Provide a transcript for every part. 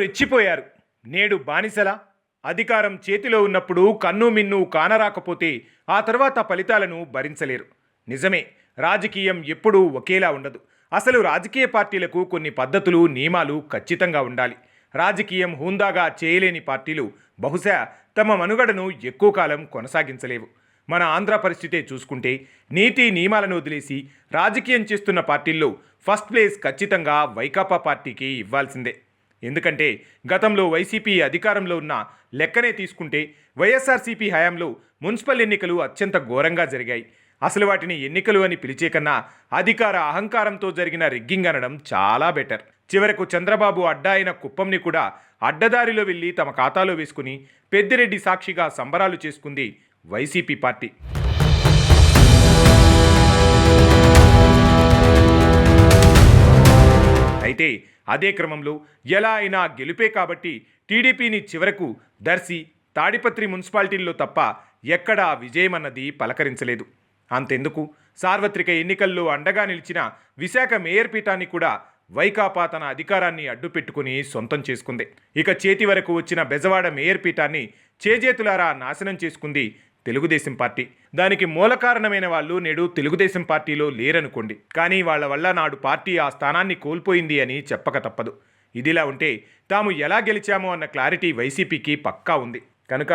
రెచ్చిపోయారు. నేడు బానిసల అధికారం చేతిలో ఉన్నప్పుడు కన్ను మిన్ను కానరాకపోతే ఆ తర్వాత ఫలితాలను భరించలేరు. నిజమే, రాజకీయం ఎప్పుడూ ఒకేలా ఉండదు. అసలు రాజకీయ పార్టీలకు కొన్ని పద్ధతులు, నియమాలు ఖచ్చితంగా ఉండాలి. రాజకీయం హుందాగా చేయలేని పార్టీలు బహుశా తమ మనుగడను ఎక్కువ కాలం కొనసాగించలేవు. మన ఆంధ్ర పరిస్థితే చూసుకుంటే నీతి నియమాలను వదిలేసి రాజకీయం చేస్తున్న పార్టీల్లో ఫస్ట్ ప్లేస్ ఖచ్చితంగా వైకాపా పార్టీకి ఇవ్వాల్సిందే. ఎందుకంటే గతంలో వైసీపీ అధికారంలో ఉన్న లెక్కనే తీసుకుంటే వైఎస్ఆర్సీపీ హయాంలో మున్సిపల్ ఎన్నికలు అత్యంత ఘోరంగా జరిగాయి. అసలు వాటిని ఎన్నికలు అని పిలిచే కన్నా అధికార అహంకారంతో జరిగిన రిగ్గింగ్ అనడం చాలా బెటర్. చివరకు చంద్రబాబు అడ్డా అయిన కుప్పంని కూడా అడ్డదారిలో వెళ్ళి తమ ఖాతాలో వేసుకుని పెద్దిరెడ్డి సాక్షిగా సంబరాలు చేసుకుంది వైసీపీ పార్టీ. అయితే అదే క్రమంలో ఎలా అయినా గెలుపే కాబట్టి టీడీపీని చివరకు దర్శి, తాడిపత్రి మున్సిపాలిటీల్లో తప్ప ఎక్కడా విజయమన్నది పలకరించలేదు. అంతెందుకు, సార్వత్రిక ఎన్నికల్లో అండగా నిలిచిన విశాఖ మేయర్ పీఠాన్ని కూడా వైకాపా తన అధికారాన్ని అడ్డుపెట్టుకుని సొంతం చేసుకుంది. ఇక చేతి వరకు వచ్చిన బెజవాడ మేయర్ పీఠాన్ని చేజేతులారా నాశనం చేసుకుంది తెలుగుదేశం పార్టీ. దానికి మూల కారణమైన వాళ్ళు నేడు తెలుగుదేశం పార్టీలో లేరనుకోండి, కానీ వాళ్ళ వల్ల నాడు పార్టీ ఆ స్థానాన్ని కోల్పోయింది అని చెప్పక తప్పదు. ఇదిలా ఉంటే తాము ఎలా గెలిచామో అన్న క్లారిటీ వైసీపీకి పక్కా ఉంది. కనుక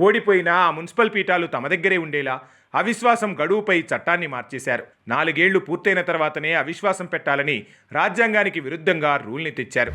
ఓడిపోయినా ఆ మున్సిపల్ పీఠాలు తమ దగ్గరే ఉండేలా అవిశ్వాసం గడువుపై చట్టాన్ని మార్చేశారు. 4 ఏళ్లు పూర్తయిన తర్వాతనే అవిశ్వాసం పెట్టాలని రాజ్యాంగానికి విరుద్ధంగా రూల్ని తెచ్చారు.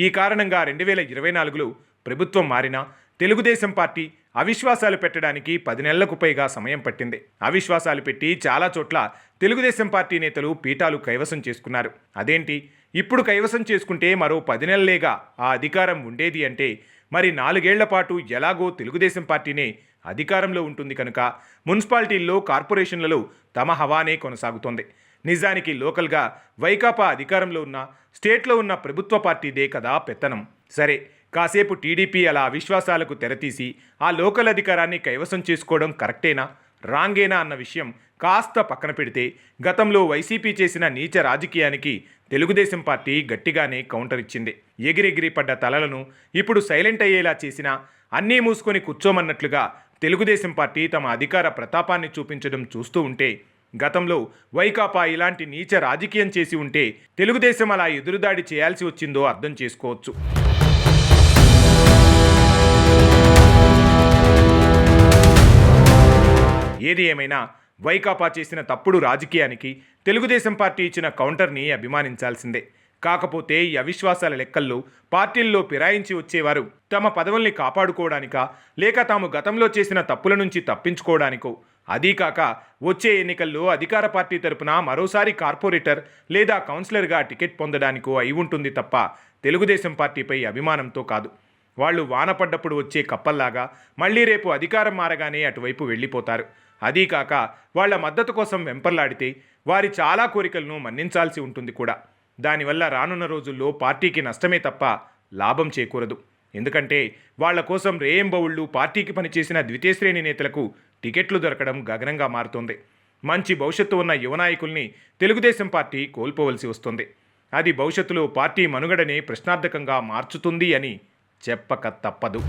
ఈ కారణంగా 2024లో ప్రభుత్వం మారినా తెలుగుదేశం పార్టీ అవిశ్వాసాలు పెట్టడానికి 10 నెలలకు పైగా సమయం పట్టింది. అవిశ్వాసాలు పెట్టి చాలా చోట్ల తెలుగుదేశం పార్టీ నేతలు పీఠాలు కైవసం చేసుకున్నారు. అదేంటి, ఇప్పుడు కైవసం చేసుకుంటే మరో 10 నెలలేగా ఆ అధికారం ఉండేది అంటే మరి 4 ఏళ్ల పాటు ఎలాగో తెలుగుదేశం పార్టీనే అధికారంలో ఉంటుంది. కనుక మున్సిపాలిటీల్లో, కార్పొరేషన్లలో తమ హవానే కొనసాగుతోంది. నిజానికి లోకల్గా వైకాపా అధికారంలో ఉన్న స్టేట్లో ఉన్న ప్రభుత్వ పార్టీదే కదా పెత్తనం. సరే, కాసేపు టీడీపీ అలా అవిశ్వాసాలకు తెరతీసి ఆ లోకల్ అధికారాన్ని కైవసం చేసుకోవడం కరెక్టేనా, రాంగేనా అన్న విషయం కాస్త పక్కన పెడితే గతంలో వైసీపీ చేసిన నీచ రాజకీయానికి తెలుగుదేశం పార్టీ గట్టిగానే కౌంటర్ ఇచ్చింది. ఎగిరెగిరి పడ్డ తలలను ఇప్పుడు సైలెంట్ అయ్యేలా చేసినా అన్నీ మూసుకొని కూర్చోమన్నట్లుగా తెలుగుదేశం పార్టీ తమ అధికార ప్రతాపాన్ని చూపించడం చూస్తూ ఉంటే గతంలో వైకాపా ఇలాంటి నీచ రాజకీయం చేసి ఉంటే తెలుగుదేశం అలా ఎదురుదాడి చేయాల్సి వచ్చిందో అర్థం చేసుకోవచ్చు. ఏది ఏమైనా వైకాపా చేసిన తప్పుడు రాజకీయానికి తెలుగుదేశం పార్టీ ఇచ్చిన కౌంటర్ని అభిమానించాల్సిందే. కాకపోతే ఈ అవిశ్వాసాల లెక్కల్లో పార్టీల్లో ఫిరాయించి వచ్చేవారు తమ పదవుల్ని కాపాడుకోవడానికా, లేక తాము గతంలో చేసిన తప్పుల నుంచి తప్పించుకోవడానికో, అదీకాక వచ్చే ఎన్నికల్లో అధికార పార్టీ తరపున మరోసారి కార్పొరేటర్ లేదా కౌన్సిలర్గా టికెట్ పొందడానికో అయి ఉంటుంది తప్ప తెలుగుదేశం పార్టీపై అభిమానంతో కాదు. వాళ్ళు వానపడ్డప్పుడు వచ్చే కప్పల్లాగా మళ్లీ రేపు అధికారం మారగానే అటువైపు వెళ్ళిపోతారు. అదీకాక వాళ్ల మద్దతు కోసం వెంపర్లాడితే వారి చాలా కోరికలను మన్నించాల్సి ఉంటుంది కూడా. దానివల్ల రానున్న రోజుల్లో పార్టీకి నష్టమే తప్ప లాభం చేకూరదు. ఎందుకంటే వాళ్ల కోసం రేయింబవుళ్లు పార్టీకి పనిచేసిన ద్వితీయ శ్రేణి నేతలకు టికెట్లు దొరకడం గగనంగా మారుతోంది. మంచి భవిష్యత్తు ఉన్న యువ నాయకుల్ని తెలుగుదేశం పార్టీ కోల్పోవలసి వస్తుంది. అది భవిష్యత్తులో పార్టీ మనుగడనే ప్రశ్నార్థకంగా మార్చుతుంది అని చెప్పక తప్పదు.